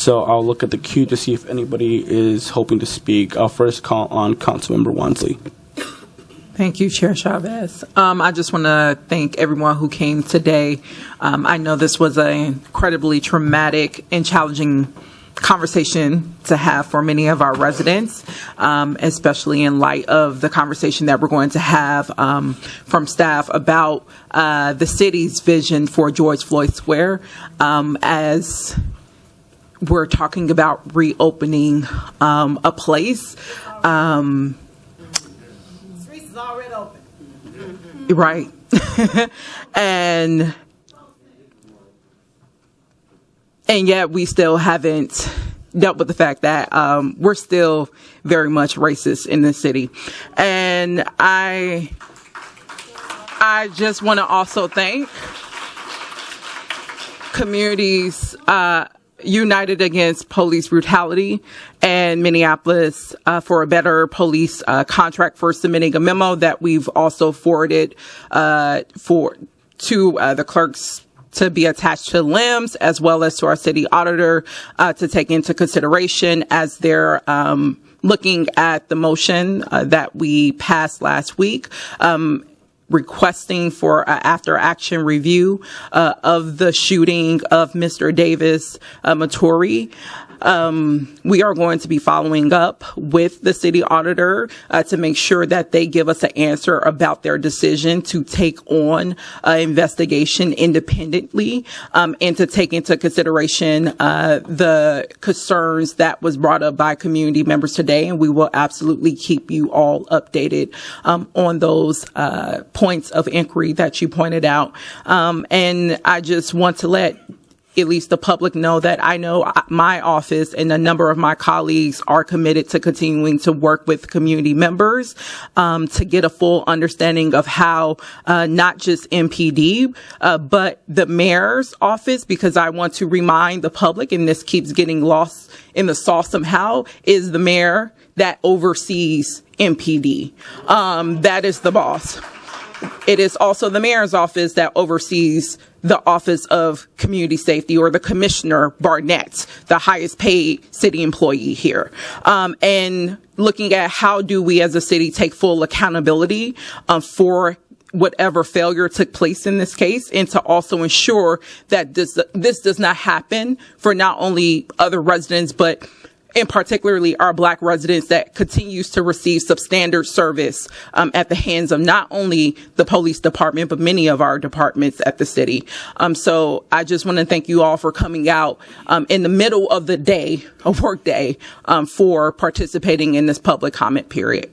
So I'll look at the queue to see if anybody is hoping to speak. I'll first call on Councilmember Wonsley. Thank you, Chair Chavez. I just want to thank everyone who came today. I know this was an incredibly traumatic and challenging conversation to have for many of our residents, especially in light of the conversation that we're going to have from staff about the city's vision for George Floyd Square as we're talking about reopening a place. Already open. Right. and yet we still haven't dealt with the fact that we're still very much racist in this city. And I just want to also thank communities United Against Police Brutality and Minneapolis for a Better Police Contract for submitting a memo that we've also forwarded to the clerks to be attached to LIMS, as well as to our city auditor to take into consideration as they're looking at the motion that we passed last week, requesting for after action review of the shooting of Mr. Davis Moturi. We are going to be following up with the city auditor to make sure that they give us an answer about their decision to take on an investigation independently and to take into consideration the concerns that was brought up by community members today. And we will absolutely keep you all updated on those points of inquiry that you pointed out. And I just want to let at least the public know that I know my office and a number of my colleagues are committed to continuing to work with community members to get a full understanding of how not just MPD, but the mayor's office, because I want to remind the public, and this keeps getting lost in the sauce somehow, is the mayor that oversees MPD. That is the boss. It is also the mayor's office that oversees the Office of Community Safety, or the Commissioner Barnett, the highest paid city employee here. And looking at how do we as a city take full accountability for whatever failure took place in this case, and to also ensure that this does not happen for not only other residents, but in particularly our Black residents that continues to receive substandard service at the hands of not only the police department, but many of our departments at the city. So I just want to thank you all for coming out in the middle of the day, a work day, for participating in this public comment period.